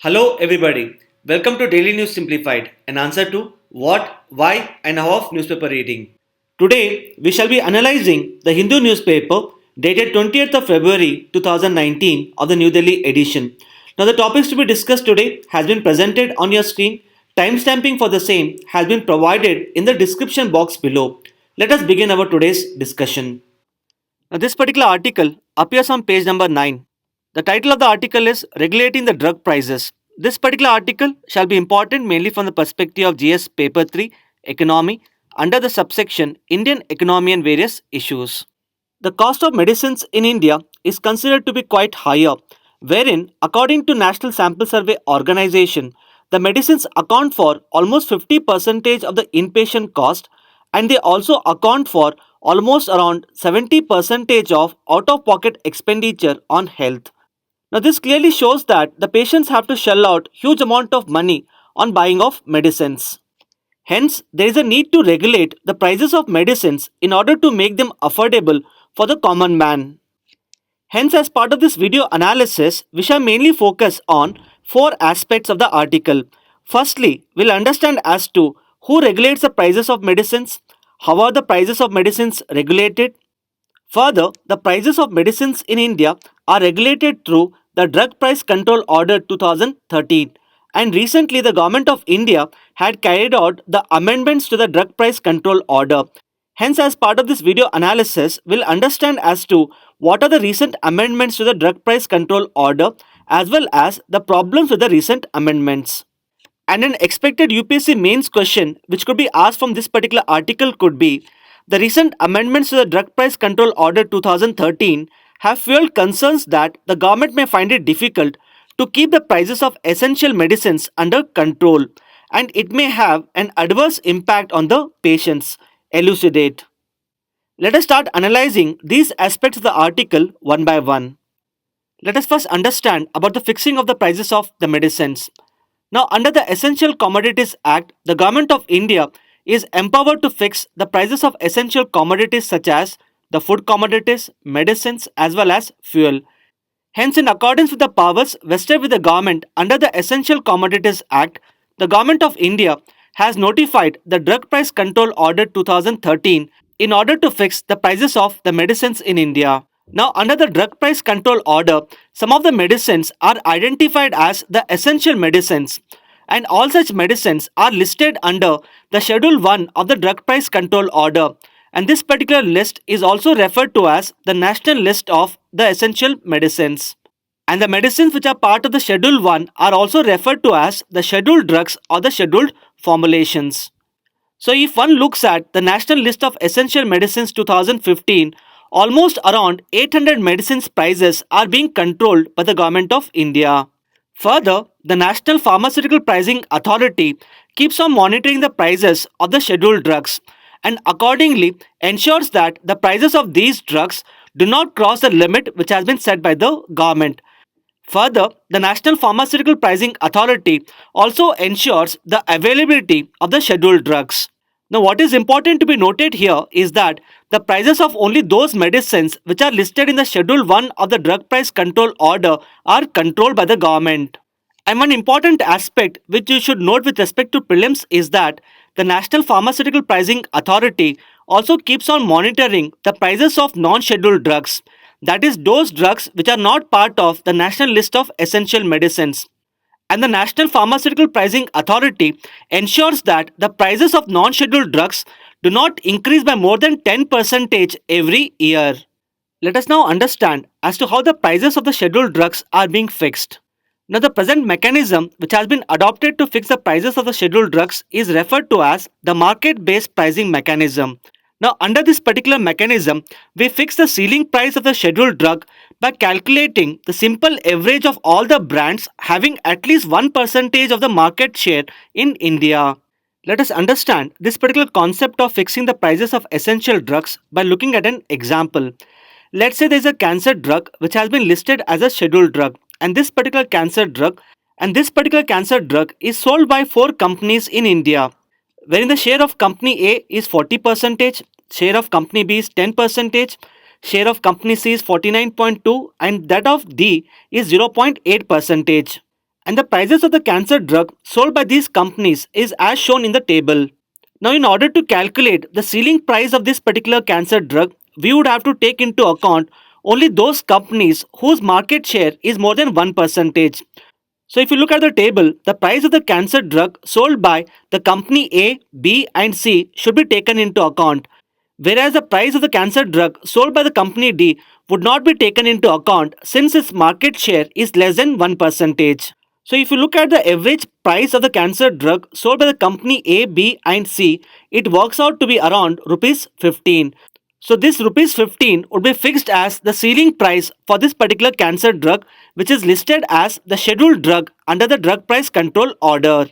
Hello everybody. Welcome to Daily News Simplified, an answer to what, why and how of newspaper reading. Today we shall be analyzing the Hindu newspaper dated 20th of February 2019 of the New Delhi edition. Now the topics to be discussed today has been presented on your screen. Timestamping for the same has been provided in the description box below. Let us begin our today's discussion. Now this particular article appears on page number 9. The title of the article is Regulating the Drug Prices. This particular article shall be important mainly from the perspective of GS Paper 3 Economy under the subsection Indian Economy and Various Issues. The cost of medicines in India is considered to be quite higher, wherein, according to National Sample Survey Organization, the medicines account for almost 50% of the inpatient cost, and they also account for almost around 70% of out-of-pocket expenditure on health. Now this clearly shows that the patients have to shell out huge amount of money on buying of medicines. Hence, there is a need to regulate the prices of medicines in order to make them affordable for the common man. Hence, as part of this video analysis, we shall mainly focus on four aspects of the article. Firstly, we'll understand as to who regulates the prices of medicines, how are the prices of medicines regulated. Further, the prices of medicines in India are regulated through the Drug Price Control Order 2013, and recently the Government of India had carried out the amendments to the Drug Price Control Order. Hence, as part of this video analysis, we'll understand as to what are the recent amendments to the Drug Price Control Order as well as the problems with the recent amendments. And an expected UPSC mains question which could be asked from this particular article could be: the recent amendments to the Drug Price Control Order 2013 have fueled concerns that the government may find it difficult to keep the prices of essential medicines under control, and it may have an adverse impact on the patients. Elucidate. Let us start analyzing these aspects of the article one by one. Let us first understand about the fixing of the prices of the medicines. Now, under the Essential Commodities Act, the Government of India is empowered to fix the prices of essential commodities such as the food commodities, medicines as well as fuel. Hence, in accordance with the powers vested with the government under the Essential Commodities Act, the Government of India has notified the Drug Price Control Order 2013 in order to fix the prices of the medicines in India. Now, under the Drug Price Control Order, some of the medicines are identified as the essential medicines, and all such medicines are listed under the Schedule 1 of the Drug Price Control Order, and this particular list is also referred to as the National List of the Essential Medicines. And the medicines which are part of the Schedule 1 are also referred to as the Scheduled Drugs or the Scheduled Formulations. So if one looks at the National List of Essential Medicines 2015, almost around 800 medicines prices are being controlled by the Government of India. Further, the National Pharmaceutical Pricing Authority keeps on monitoring the prices of the scheduled drugs and accordingly ensures that the prices of these drugs do not cross the limit which has been set by the government. Further, the National Pharmaceutical Pricing Authority also ensures the availability of the scheduled drugs. Now, what is important to be noted here is that the prices of only those medicines which are listed in the Schedule 1 of the Drug Price Control Order are controlled by the government. And one important aspect which you should note with respect to prelims is that the National Pharmaceutical Pricing Authority also keeps on monitoring the prices of non-scheduled drugs, that is, those drugs which are not part of the National List of Essential Medicines. And the National Pharmaceutical Pricing Authority ensures that the prices of non-scheduled drugs do not increase by more than 10% every year. Let us now understand as to how the prices of the scheduled drugs are being fixed. Now, the present mechanism which has been adopted to fix the prices of the scheduled drugs is referred to as the market-based pricing mechanism. Now, under this particular mechanism, we fix the ceiling price of the scheduled drug by calculating the simple average of all the brands having at least 1% of the market share in India. Let us understand this particular concept of fixing the prices of essential drugs by looking at an example. Let's say there is a cancer drug which has been listed as a scheduled drug, and this particular cancer drug is sold by 4 companies in India, wherein the share of company A is 40%, share of company B is 10%, share of company C is 49.2%, and that of D is 0.8%. and the prices of the cancer drug sold by these companies is as shown in the table. Now, in order to calculate the ceiling price of this particular cancer drug, we would have to take into account only those companies whose market share is more than 1%. So, if you look at the table, the price of the cancer drug sold by the company A, B, and C should be taken into account, whereas the price of the cancer drug sold by the company D would not be taken into account since its market share is less than 1%. So, if you look at the average price of the cancer drug sold by the company A, B, and C, it works out to be around rupees 15. So, this rupees 15 would be fixed as the ceiling price for this particular cancer drug, which is listed as the scheduled drug under the drug price control order.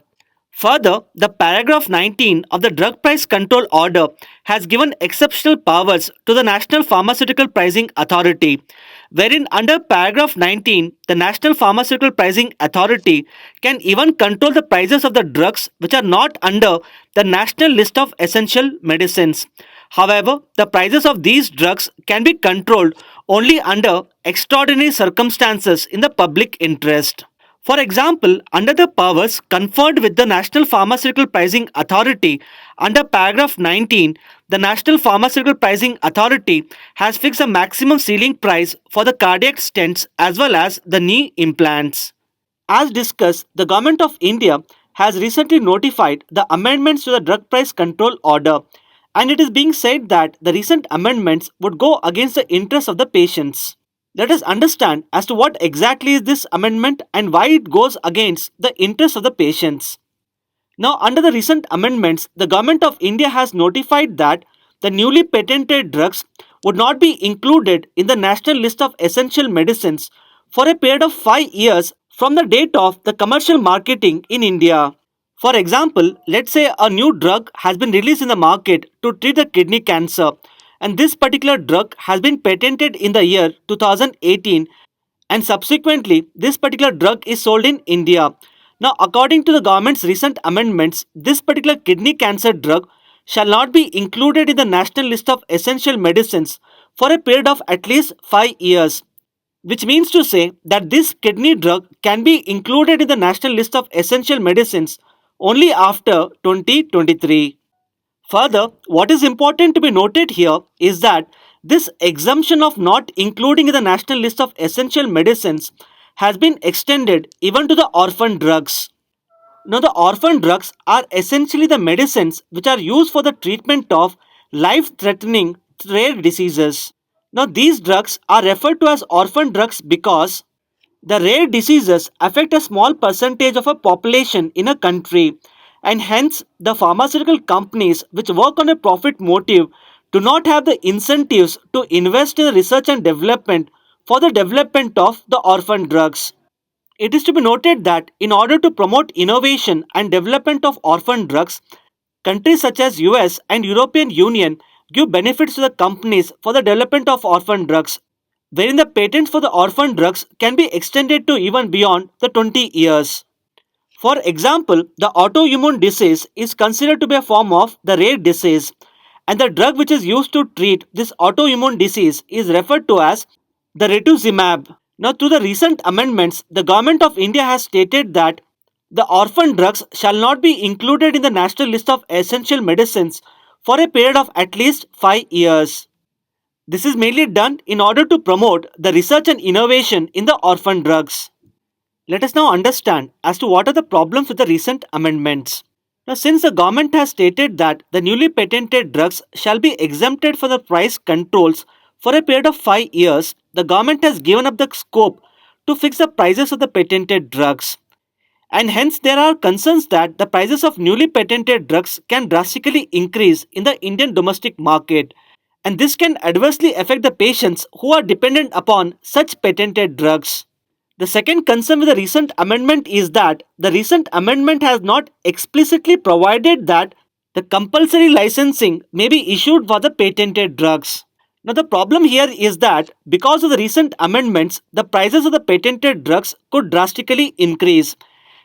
Further, the paragraph 19 of the Drug Price Control Order has given exceptional powers to the National Pharmaceutical Pricing Authority, wherein under paragraph 19, the National Pharmaceutical Pricing Authority can even control the prices of the drugs which are not under the National List of Essential Medicines. However, the prices of these drugs can be controlled only under extraordinary circumstances in the public interest. For example, under the powers conferred with the National Pharmaceutical Pricing Authority, under paragraph 19, the National Pharmaceutical Pricing Authority has fixed a maximum ceiling price for the cardiac stents as well as the knee implants. As discussed, the Government of India has recently notified the amendments to the Drug Price Control Order, and it is being said that the recent amendments would go against the interests of the patients. Let us understand as to what exactly is this amendment and why it goes against the interests of the patients. Now, under the recent amendments, the Government of India has notified that the newly patented drugs would not be included in the National List of Essential Medicines for a period of 5 years from the date of the commercial marketing in India. For example, let's say a new drug has been released in the market to treat the kidney cancer, and this particular drug has been patented in the year 2018, and subsequently this particular drug is sold in India. Now, according to the government's recent amendments, this particular kidney cancer drug shall not be included in the national list of essential medicines for a period of at least 5 years, which means to say that this kidney drug can be included in the national list of essential medicines only after 2023. Further, what is important to be noted here is that this exemption of not including in the national list of essential medicines has been extended even to the orphan drugs. Now, the orphan drugs are essentially the medicines which are used for the treatment of life threatening rare diseases. Now, these drugs are referred to as orphan drugs because the rare diseases affect a small percentage of a population in a country, and hence the pharmaceutical companies which work on a profit motive do not have the incentives to invest in research and development for the development of the orphan drugs. It is to be noted that in order to promote innovation and development of orphan drugs, countries such as US and European Union give benefits to the companies for the development of orphan drugs, wherein the patents for the orphan drugs can be extended to even beyond the 20 years. For example, the autoimmune disease is considered to be a form of the rare disease, and the drug which is used to treat this autoimmune disease is referred to as the rituximab. Now, through the recent amendments, the Government of India has stated that the orphan drugs shall not be included in the national list of essential medicines for a period of at least 5 years. This is mainly done in order to promote the research and innovation in the orphan drugs. Let us now understand as to what are the problems with the recent amendments. Now, since the government has stated that the newly patented drugs shall be exempted from the price controls for a period of 5 years, the government has given up the scope to fix the prices of the patented drugs. And hence, there are concerns that the prices of newly patented drugs can drastically increase in the Indian domestic market, and this can adversely affect the patients who are dependent upon such patented drugs. The second concern with the recent amendment is that the recent amendment has not explicitly provided that the compulsory licensing may be issued for the patented drugs. Now, the problem here is that because of the recent amendments, the prices of the patented drugs could drastically increase.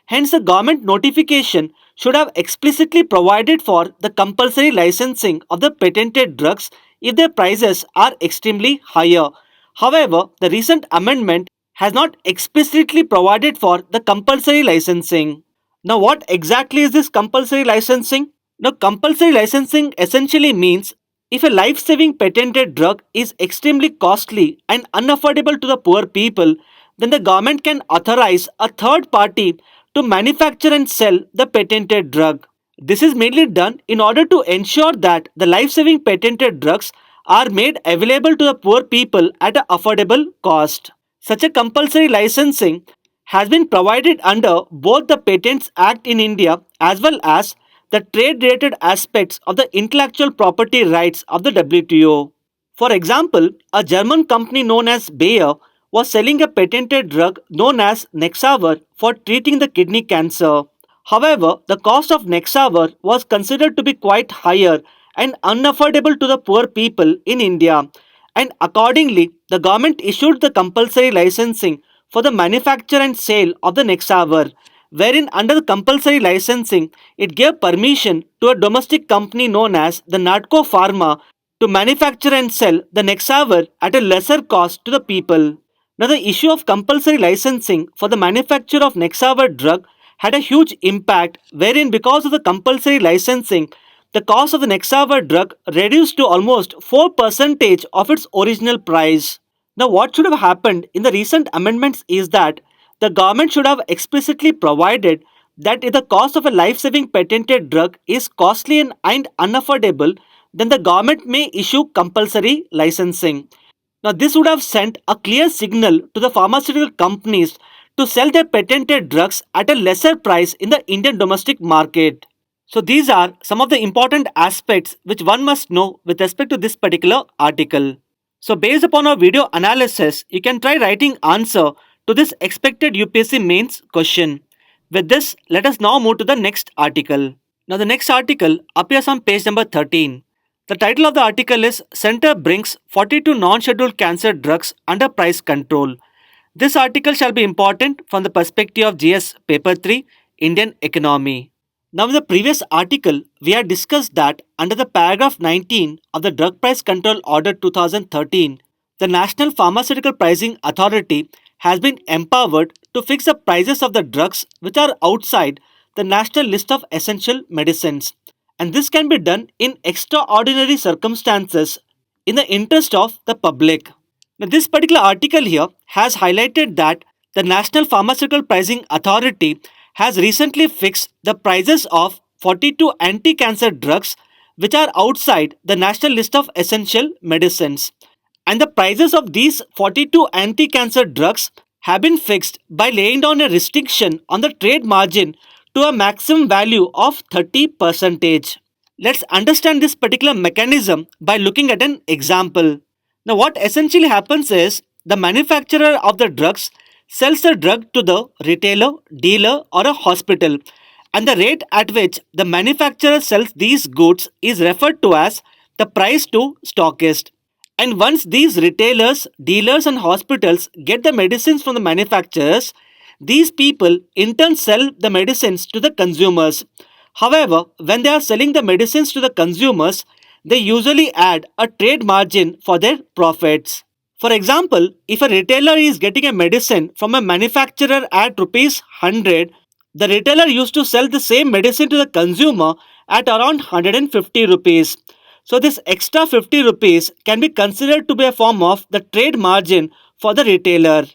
Hence, the government notification should have explicitly provided for the compulsory licensing of the patented drugs if their prices are extremely higher. However, the recent amendment has not explicitly provided for the compulsory licensing. Now, what exactly is this compulsory licensing? Now, compulsory licensing essentially means if a life saving patented drug is extremely costly and unaffordable to the poor people, then the government can authorize a third party to manufacture and sell the patented drug. This is mainly done in order to ensure that the life saving patented drugs are made available to the poor people at an affordable cost. Such a compulsory licensing has been provided under both the Patents Act in India as well as the trade related aspects of the intellectual property rights of the WTO. For example, a German company known as Bayer was selling a patented drug known as Nexavar for treating the kidney cancer. However, the cost of Nexavar was considered to be quite higher and unaffordable to the poor people in India, and accordingly, the government issued the compulsory licensing for the manufacture and sale of the Nexavar, wherein under the compulsory licensing, it gave permission to a domestic company known as the Natco Pharma to manufacture and sell the Nexavar at a lesser cost to the people. Now, the issue of compulsory licensing for the manufacture of Nexavar drug had a huge impact, wherein because of the compulsory licensing, the cost of the Nexavar drug reduced to almost 4% of its original price. Now, what should have happened in the recent amendments is that the government should have explicitly provided that if the cost of a life saving patented drug is costly and unaffordable, then the government may issue compulsory licensing. Now, this would have sent a clear signal to the pharmaceutical companies to sell their patented drugs at a lesser price in the Indian domestic market. So, these are some of the important aspects which one must know with respect to this particular article. So, based upon our video analysis, you can try writing answer to this expected UPSC mains question. With this, let us now move to the next article. Now, the next article appears on page number 13. The title of the article is Center Brings 42 Non-Scheduled Cancer Drugs Under Price Control. This article shall be important from the perspective of GS Paper 3, Indian Economy. Now, in the previous article, we had discussed that under the paragraph 19 of the Drug Price Control Order 2013, the National Pharmaceutical Pricing Authority has been empowered to fix the prices of the drugs which are outside the national list of essential medicines. And this can be done in extraordinary circumstances in the interest of the public. Now, this particular article here has highlighted that the National Pharmaceutical Pricing Authority has recently fixed the prices of 42 anti-cancer drugs which are outside the national list of essential medicines. And the prices of these 42 anti-cancer drugs have been fixed by laying down a restriction on the trade margin to a maximum value of 30%. Let's understand this particular mechanism by looking at an example. Now, what essentially happens is the manufacturer of the drugs sells the drug to the retailer, dealer, or a hospital, and the rate at which the manufacturer sells these goods is referred to as the price to stockist. And once these retailers, dealers, and hospitals get the medicines from the manufacturers, these people in turn sell the medicines to the consumers. However, when they are selling the medicines to the consumers, they usually add a trade margin for their profits. For example, if a retailer is getting a medicine from a manufacturer at rupees 100, the retailer used to sell the same medicine to the consumer at around 150 rupees. So this extra 50 rupees can be considered to be a form of the trade margin for the retailer.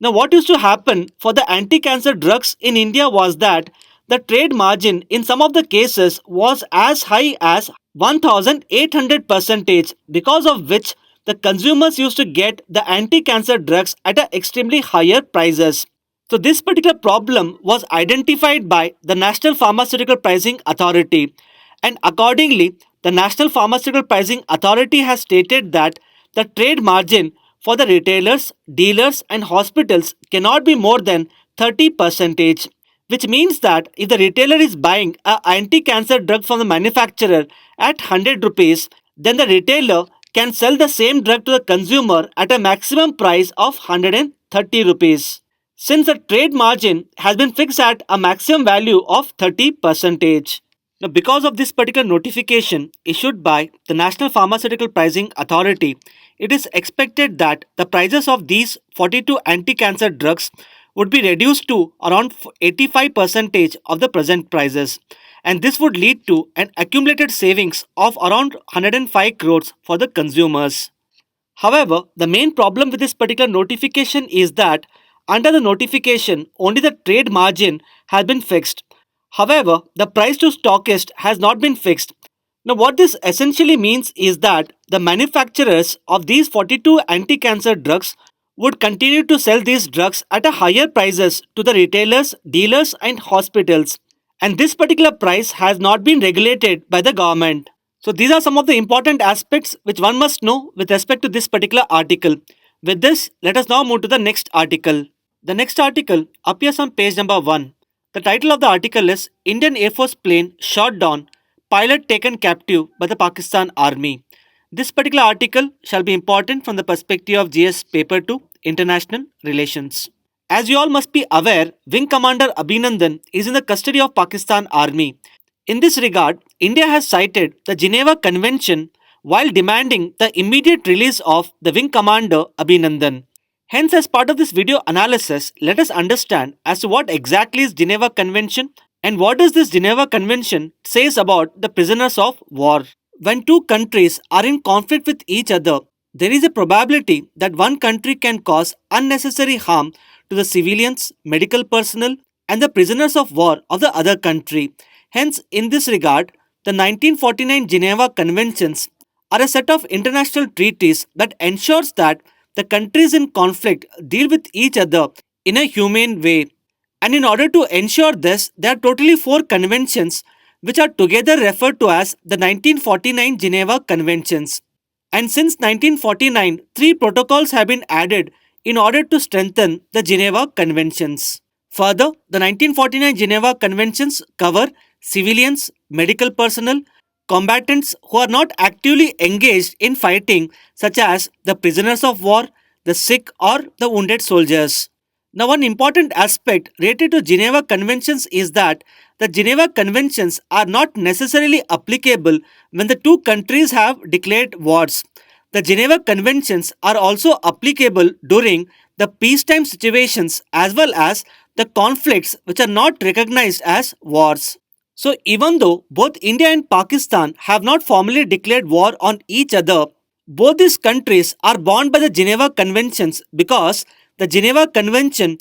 Now, what used to happen for the anti-cancer drugs in India was that the trade margin in some of the cases was as high as 1800%, because of which the consumers used to get the anti-cancer drugs at a extremely higher prices. So this particular problem was identified by the National Pharmaceutical Pricing Authority, and accordingly the National Pharmaceutical Pricing Authority has stated that the trade margin for the retailers, dealers, and hospitals cannot be more than 30%, which means that if the retailer is buying an anti-cancer drug from the manufacturer at 100 rupees, then the retailer can sell the same drug to the consumer at a maximum price of 130 rupees. Since the trade margin has been fixed at a maximum value of 30%. Now, because of this particular notification issued by the National Pharmaceutical Pricing Authority, it is expected that the prices of these 42 anti-cancer drugs would be reduced to around 85% of the present prices, and this would lead to an accumulated savings of around 105 crores for the consumers. However, the main problem with this particular notification is that under the notification, only the trade margin has been fixed. However, the price to stockist has not been fixed. Now, what this essentially means is that the manufacturers of these 42 anti cancer drugs would continue to sell these drugs at a higher prices to the retailers, dealers, and hospitals. And this particular price has not been regulated by the government. So these are some of the important aspects which one must know with respect to this particular article. With this, let us now move to the next article. The next article appears on page number 1. The title of the article is Indian Air Force plane shot down, pilot taken captive by the Pakistan Army. This particular article shall be important from the perspective of GS Paper 2 International Relations. As you all must be aware, Wing Commander Abhinandan is in the custody of Pakistan Army. In this regard, India has cited the Geneva Convention while demanding the immediate release of the Wing Commander Abhinandan. Hence, as part of this video analysis, let us understand as to what exactly is Geneva Convention and what does this Geneva Convention says about the prisoners of war. When two countries are in conflict with each other, there is a probability that one country can cause unnecessary harm to the civilians, medical personnel, and the prisoners of war of the other country. Hence, in this regard, the 1949 Geneva Conventions are a set of international treaties that ensures that the countries in conflict deal with each other in a humane way. And in order to ensure this, there are totally four conventions which are together referred to as the 1949 Geneva Conventions. And since 1949, three protocols have been added in order to strengthen the Geneva Conventions. Further, the 1949 Geneva Conventions cover civilians, medical personnel, combatants who are not actively engaged in fighting, such as the prisoners of war, the sick, or the wounded soldiers. Now, one important aspect related to Geneva Conventions is that the Geneva Conventions are not necessarily applicable when the two countries have declared wars. The Geneva Conventions are also applicable during the peacetime situations as well as the conflicts which are not recognized as wars. So, even though both India and Pakistan have not formally declared war on each other, both these countries are bound by the Geneva Conventions because the Geneva Convention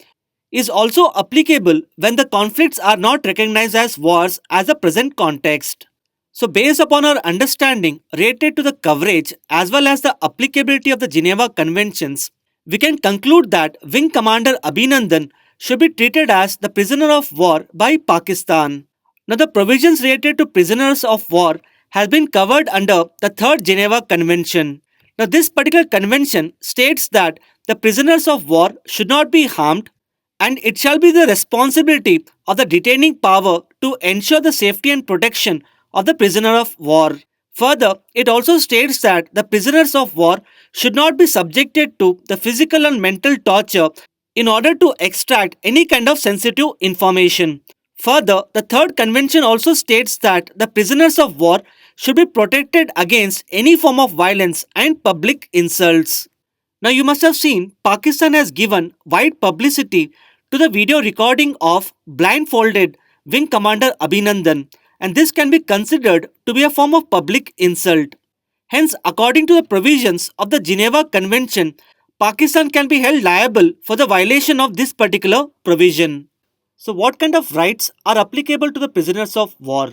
is also applicable when the conflicts are not recognized as wars as a present context. So, based upon our understanding related to the coverage as well as the applicability of the Geneva Conventions, we can conclude that Wing Commander Abhinandan should be treated as the prisoner of war by Pakistan. Now, the provisions related to prisoners of war has been covered under the Third Geneva Convention. Now, this particular convention states that the prisoners of war should not be harmed, and it shall be the responsibility of the detaining power to ensure the safety and protection of the prisoner of war. Further, it also states that the prisoners of war should not be subjected to the physical and mental torture in order to extract any kind of sensitive information. Further, the third convention also states that the prisoners of war should be protected against any form of violence and public insults. Now, you must have seen Pakistan has given wide publicity to the video recording of blindfolded Wing Commander Abhinandan, and this can be considered to be a form of public insult. Hence, according to the provisions of the Geneva Convention, Pakistan can be held liable for the violation of this particular provision. So, what kind of rights are applicable to the prisoners of war?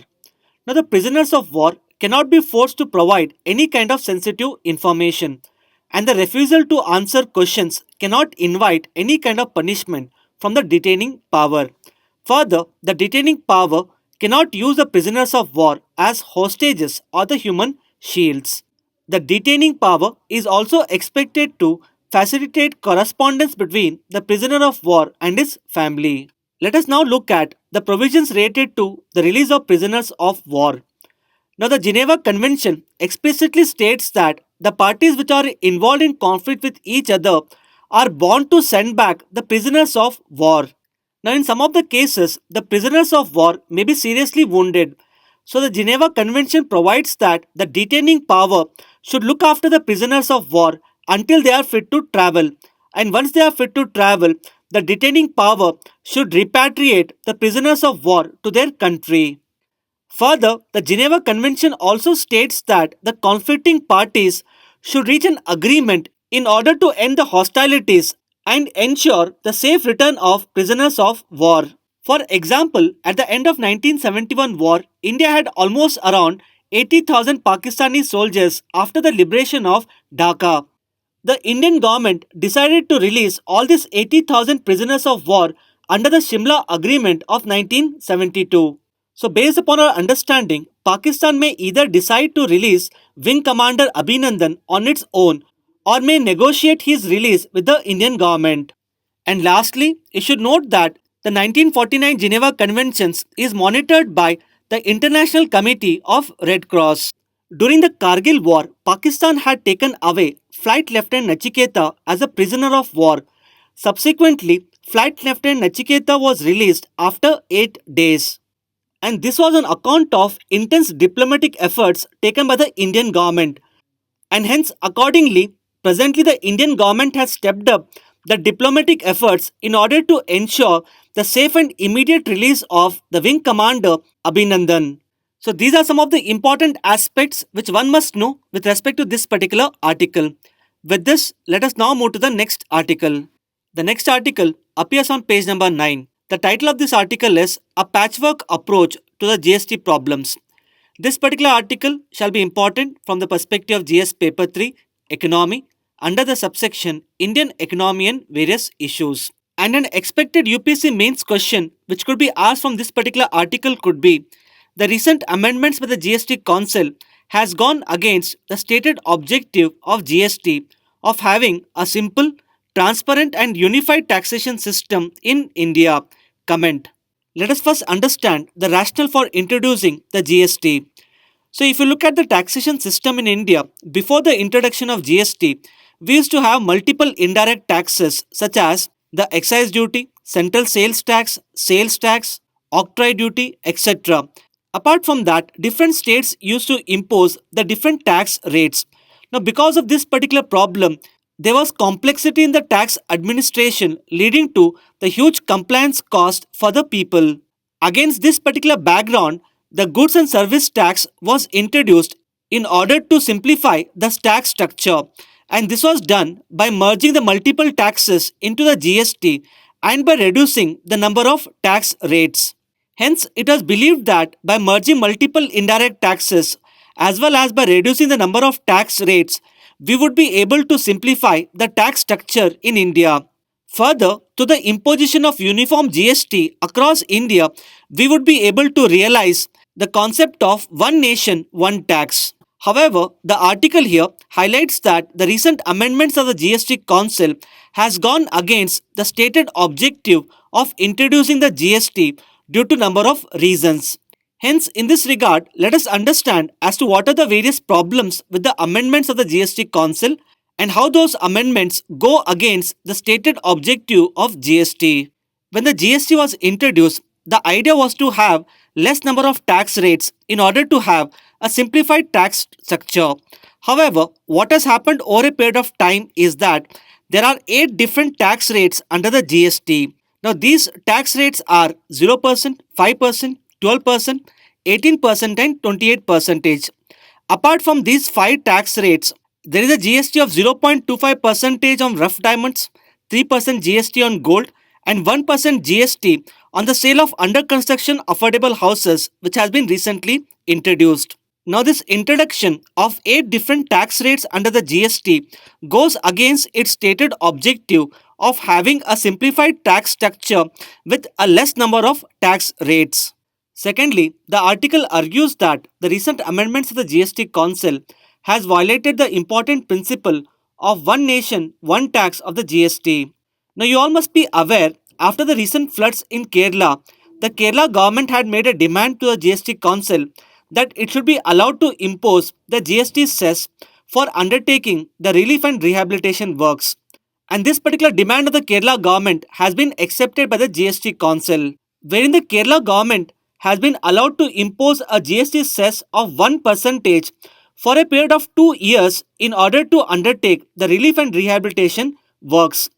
Now, the prisoners of war cannot be forced to provide any kind of sensitive information, and the refusal to answer questions cannot invite any kind of punishment from the detaining power. Further, the detaining power cannot use the prisoners of war as hostages or the human shields. The detaining power is also expected to facilitate correspondence between the prisoner of war and his family. Let us now look at the provisions related to the release of prisoners of war. Now, the Geneva Convention explicitly states that the parties which are involved in conflict with each other are bound to send back the prisoners of war. Now, in some of the cases, the prisoners of war may be seriously wounded. So the Geneva Convention provides that the detaining power should look after the prisoners of war until they are fit to travel. And once they are fit to travel, the detaining power should repatriate the prisoners of war to their country. Further, the Geneva Convention also states that the conflicting parties should reach an agreement in order to end the hostilities and ensure the safe return of prisoners of war. For example, at the end of 1971 war, India had almost around 80,000 Pakistani soldiers after the liberation of Dhaka. The Indian government decided to release all these 80,000 prisoners of war under the Shimla Agreement of 1972. So, based upon our understanding, Pakistan may either decide to release Wing Commander Abhinandan on its own or may negotiate his release with the Indian government. And lastly, you should note that the 1949 Geneva Conventions is monitored by the International Committee of Red Cross. During the Kargil War, Pakistan had taken away Flight Lieutenant Nachiketa as a prisoner of war. Subsequently, Flight Lieutenant Nachiketa was released after 8 days. And this was on account of intense diplomatic efforts taken by the Indian government. And hence, accordingly, presently the Indian government has stepped up the diplomatic efforts in order to ensure the safe and immediate release of the wing commander Abhinandan. So, these are some of the important aspects which one must know with respect to this particular article. With this, let us now move to the next article. The next article appears on page number 9. The title of this article is A Patchwork Approach to the GST Problems. This particular article shall be important from the perspective of GS Paper 3, Economy, under the subsection Indian Economy and Various Issues. And an expected UPSC mains question which could be asked from this particular article could be: the recent amendments by the GST Council has gone against the stated objective of GST of having a simple, transparent and unified taxation system in India. Comment. Let us first understand the rationale for introducing the GST. So, if you look at the taxation system in India, before the introduction of GST, we used to have multiple indirect taxes such as the excise duty, central sales tax, octroi duty, etc. Apart from that, different states used to impose the different tax rates. Now, because of this particular problem, there was complexity in the tax administration leading to the huge compliance cost for the people. Against this particular background, the goods and service tax was introduced in order to simplify the tax structure, and this was done by merging the multiple taxes into the GST and by reducing the number of tax rates. Hence, it was believed that by merging multiple indirect taxes as well as by reducing the number of tax rates, we would be able to simplify the tax structure in India. Further, to the imposition of uniform GST across India, we would be able to realize the concept of one nation, one tax. However, the article here highlights that the recent amendments of the GST Council has gone against the stated objective of introducing the GST due to number of reasons. Hence, in this regard, let us understand as to what are the various problems with the amendments of the GST Council and how those amendments go against the stated objective of GST. When the GST was introduced, the idea was to have less number of tax rates in order to have a simplified tax structure. However, what has happened over a period of time is that there are 8 different tax rates under the GST. Now, these tax rates are 0%, 5%, 12%, 18% and 28%. Apart from these 5 tax rates, there is a GST of 0.25% on rough diamonds, 3% GST on gold, and 1% GST on the sale of under construction affordable houses, which has been recently introduced. Now, this introduction of 8 different tax rates under the GST goes against its stated objective of having a simplified tax structure with a less number of tax rates. Secondly, the article argues that the recent amendments of the GST Council has violated the important principle of one nation, one tax of the GST. Now, you all must be aware, after the recent floods in Kerala, the Kerala government had made a demand to the GST Council that it should be allowed to impose the GST cess for undertaking the relief and rehabilitation works. And this particular demand of the Kerala government has been accepted by the GST Council, wherein the Kerala government has been allowed to impose a GST cess of 1% for a period of 2 years in order to undertake the relief and rehabilitation works.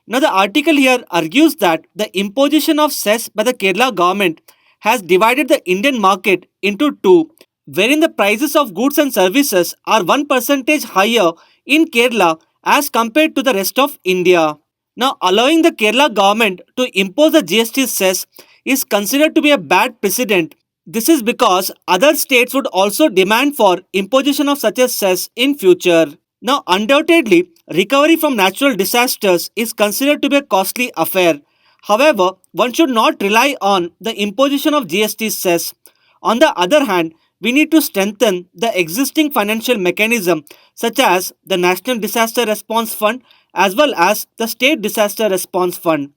Now, the article here argues that the imposition of cess by the Kerala government has divided the Indian market into two, wherein the prices of goods and services are 1% higher in Kerala as compared to the rest of India. Now, allowing the Kerala government to impose the GST cess is considered to be a bad precedent. This is because other states would also demand for imposition of such a cess in future. Now, undoubtedly, recovery from natural disasters is considered to be a costly affair. However, one should not rely on the imposition of GST cess. On the other hand, we need to strengthen the existing financial mechanism such as the National Disaster Response Fund as well as the State Disaster Response Fund.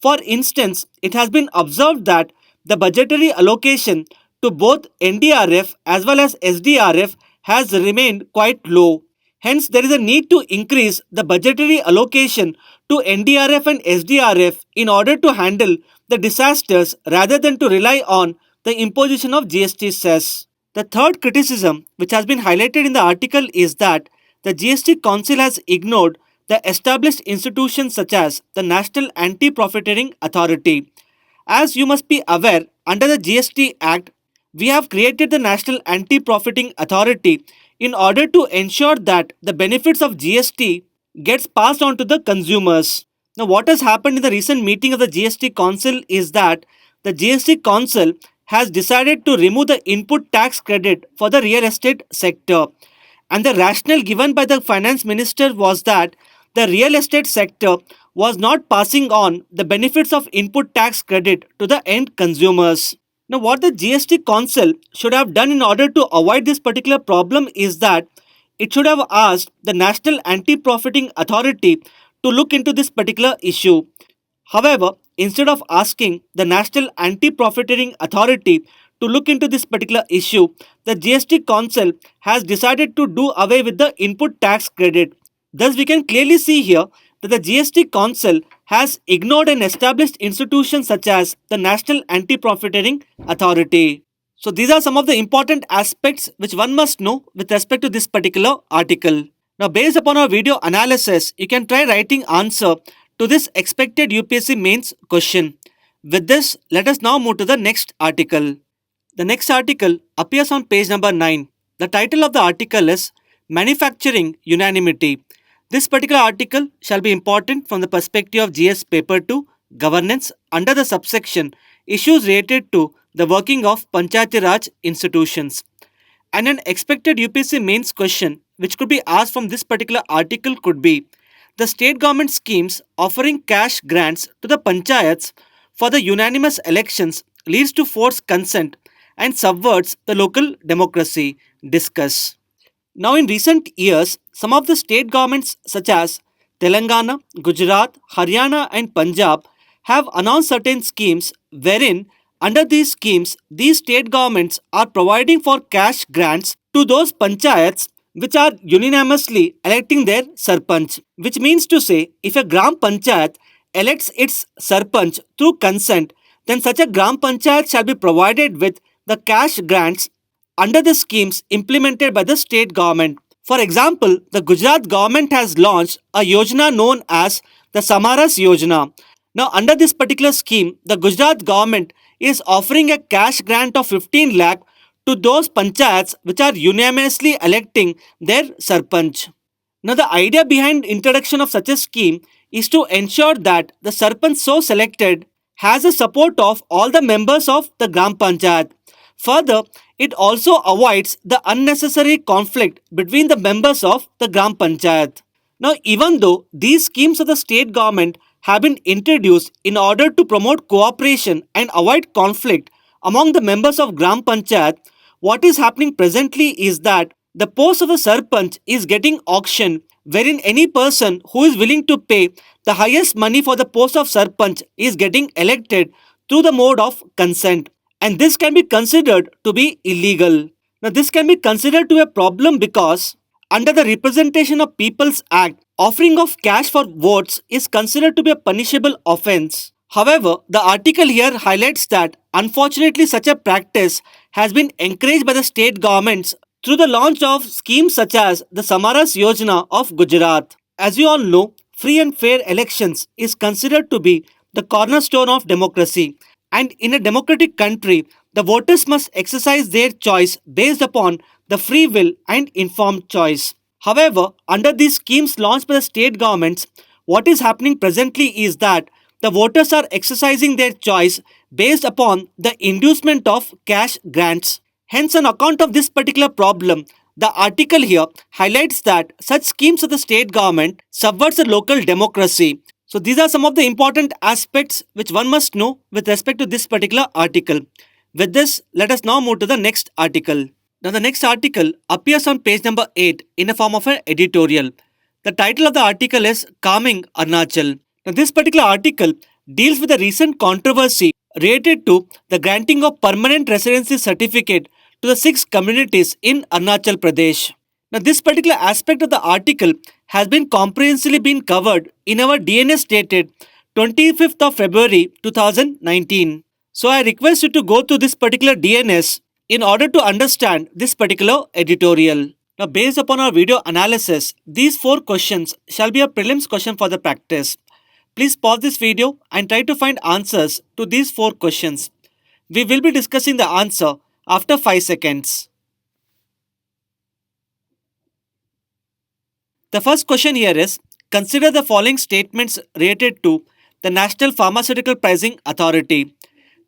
For instance, it has been observed that the budgetary allocation to both NDRF as well as SDRF has remained quite low. Hence, there is a need to increase the budgetary allocation to NDRF and SDRF in order to handle the disasters rather than to rely on the imposition of GST cess. The third criticism, which has been highlighted in the article, is that the GST Council has ignored the established institutions such as the National Anti-Profiteering Authority. As you must be aware, under the GST Act, we have created the National Anti-Profiting Authority in order to ensure that the benefits of GST gets passed on to the consumers. Now, what has happened in the recent meeting of the GST Council is that the GST Council has decided to remove the input tax credit for the real estate sector. And the rationale given by the finance minister was that the real estate sector was not passing on the benefits of input tax credit to the end consumers. Now, what the GST Council should have done in order to avoid this particular problem is that it should have asked the National Anti-Profiting Authority to look into this particular issue. However, instead of asking the National Anti-Profiteering Authority to look into this particular issue, the GST Council has decided to do away with the input tax credit. Thus, we can clearly see here that the GST Council has ignored an established institution such as the National Anti-Profiteering Authority. So, these are some of the important aspects which one must know with respect to this particular article. Now, based upon our video analysis, you can try writing answer to this expected UPSC mains question. With this, let us now move to the next article. The next article appears on page number 9. The title of the article is Manufacturing Unanimity. This particular article shall be important from the perspective of GS Paper 2 Governance under the subsection Issues related to the working of Panchayati Raj institutions. And an expected UPSC mains question which could be asked from this particular article could be the state government schemes offering cash grants to the panchayats for the unanimous elections leads to forced consent and subverts the local democracy. Discuss. Now, in recent years, some of the state governments such as Telangana, Gujarat, Haryana and Punjab have announced certain schemes wherein under these schemes, these state governments are providing for cash grants to those panchayats which are unanimously electing their sarpanch. Which means to say, if a gram panchayat elects its sarpanch through consent, then such a gram panchayat shall be provided with the cash grants under the schemes implemented by the state government. For example, the Gujarat government has launched a yojana known as the Samaras Yojana. Now, under this particular scheme, the Gujarat government is offering a cash grant of 15 lakh to those panchayats which are unanimously electing their sarpanch. Now, the idea behind introduction of such a scheme is to ensure that the sarpanch so selected has the support of all the members of the Gram Panchayat. Further, it also avoids the unnecessary conflict between the members of the Gram Panchayat. Now, even though these schemes of the state government have been introduced in order to promote cooperation and avoid conflict among the members of Gram Panchayat, what is happening presently is that the post of the sarpanch is getting auctioned, wherein any person who is willing to pay the highest money for the post of sarpanch is getting elected through the mode of consent. And this can be considered to be illegal. Now, this can be considered to be a problem because under the Representation of People's Act, offering of cash for votes is considered to be a punishable offence. However, the article here highlights that unfortunately such a practice has been encouraged by the state governments through the launch of schemes such as the Samaras Yojana of Gujarat. As you all know, free and fair elections is considered to be the cornerstone of democracy, and in a democratic country, the voters must exercise their choice based upon the free will and informed choice. However, under these schemes launched by the state governments, what is happening presently is that the voters are exercising their choice based upon the inducement of cash grants. Hence, on account of this particular problem, the article here highlights that such schemes of the state government subverts the local democracy. So, these are some of the important aspects which one must know with respect to this particular article. With this, let us now move to the next article. Now, the next article appears on page number 8 in a form of an editorial. The title of the article is Calming Arunachal. Now, this particular article deals with the recent controversy related to the granting of permanent residency certificate to the 6 communities in Arunachal Pradesh. Now, this particular aspect of the article has been comprehensively been covered in our DNS dated 25th of February 2019. So, I request you to go through this particular DNS in order to understand this particular editorial. Now, based upon our video analysis, these 4 questions shall be a prelims question for the practice. Please pause this video and try to find answers to these 4 questions. We will be discussing the answer after 5 seconds. The first question here is, consider the following statements related to the National Pharmaceutical Pricing Authority.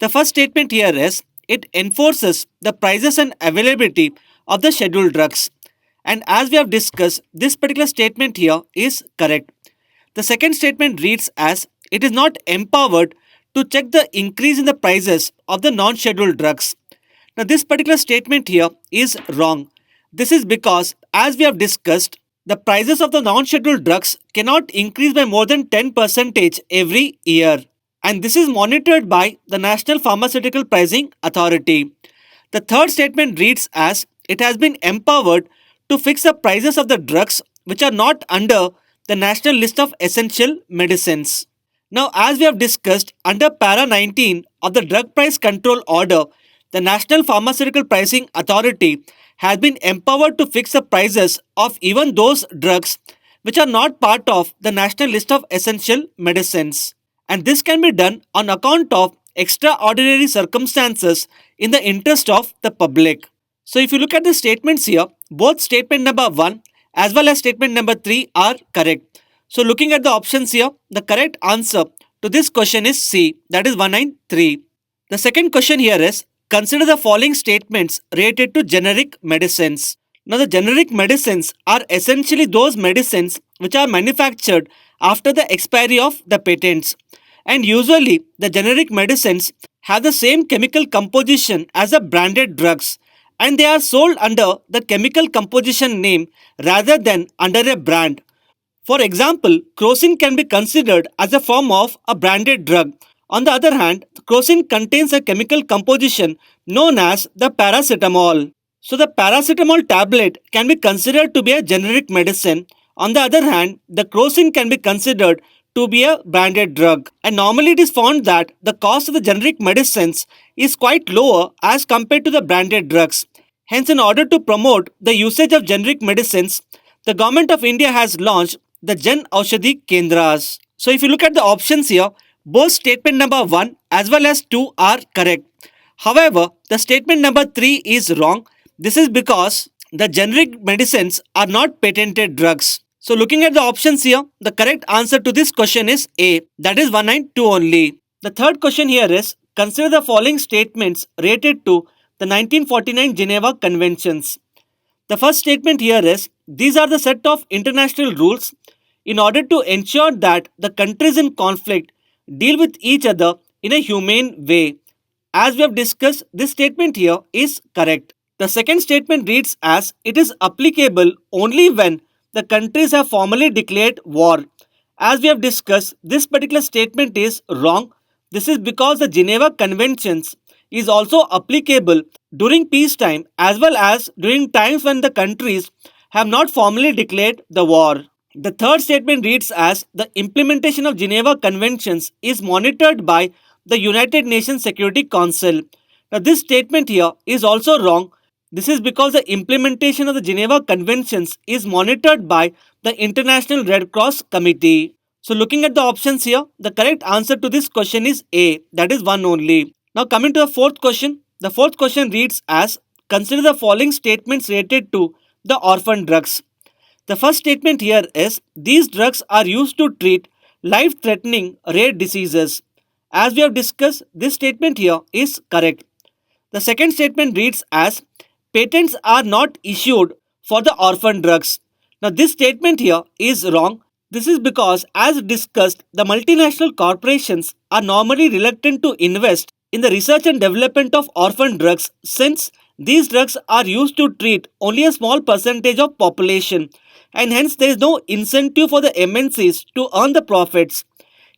The first statement here is, it enforces the prices and availability of the scheduled drugs. And as we have discussed, this particular statement here is correct. The second statement reads as, it is not empowered to check the increase in the prices of the non-scheduled drugs. Now, this particular statement here is wrong. This is because, as we have discussed, the prices of the non-scheduled drugs cannot increase by more than 10% every year. And this is monitored by the National Pharmaceutical Pricing Authority. The third statement reads as, it has been empowered to fix the prices of the drugs which are not under the National List of Essential Medicines. Now, as we have discussed, under Para 19 of the Drug Price Control Order, the National Pharmaceutical Pricing Authority has been empowered to fix the prices of even those drugs which are not part of the National List of Essential Medicines. And this can be done on account of extraordinary circumstances in the interest of the public. So, if you look at the statements here, both statement number 1 as well as statement number 3 are correct. So, looking at the options here, the correct answer to this question is C, that is 193. The second question here is, consider the following statements related to generic medicines. Now, the generic medicines are essentially those medicines which are manufactured after the expiry of the patents. And usually, the generic medicines have the same chemical composition as the branded drugs, and they are sold under the chemical composition name rather than under a brand. For example, crocin can be considered as a form of a branded drug. On the other hand, crocin contains a chemical composition known as the paracetamol. So, the paracetamol tablet can be considered to be a generic medicine. On the other hand, the crocin can be considered to be a branded drug. And normally it is found that the cost of the generic medicines is quite lower as compared to the branded drugs. Hence, in order to promote the usage of generic medicines, the Government of India has launched the Jan Aushadhi Kendras. So, if you look at the options here, both statement number 1 as well as 2 are correct. However, the statement number 3 is wrong. This is because the generic medicines are not patented drugs. So, looking at the options here, the correct answer to this question is A, that is 192 only. The third question here is, consider the following statements related to the 1949 Geneva Conventions. The first statement here is, these are the set of international rules in order to ensure that the countries in conflict deal with each other in a humane way. As we have discussed, this statement here is correct. The second statement reads as, it is applicable only when the countries have formally declared war. As we have discussed, this particular statement is wrong. This is because the Geneva Conventions is also applicable during peacetime as well as during times when the countries have not formally declared the war. The third statement reads as the implementation of Geneva Conventions is monitored by the United Nations Security Council. Now, this statement here is also wrong. This is because the implementation of the Geneva Conventions is monitored by the International Red Cross Committee. So, looking at the options here, the correct answer to this question is A, that is one only. Now, coming to the fourth question, the fourth question reads as consider the following statements related to the orphan drugs. The first statement here is these drugs are used to treat life threatening rare diseases. As we have discussed, this statement here is correct. The second statement reads as patents are not issued for the orphan drugs. Now, this statement here is wrong. This is because, as discussed, the multinational corporations are normally reluctant to invest in the research and development of orphan drugs since these drugs are used to treat only a small percentage of population and hence there is no incentive for the MNCs to earn the profits.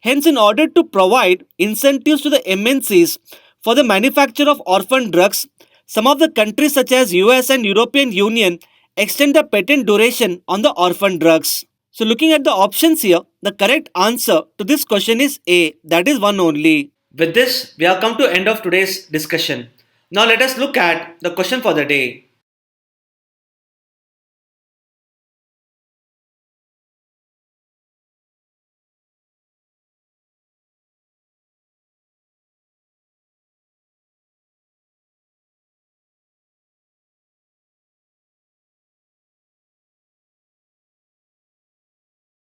Hence, in order to provide incentives to the MNCs for the manufacture of orphan drugs, some of the countries such as US and European Union extend the patent duration on the orphan drugs. So looking at the options here, the correct answer to this question is A, that is one only. With this, we have come to end of today's discussion. Now let us look at the question for the day.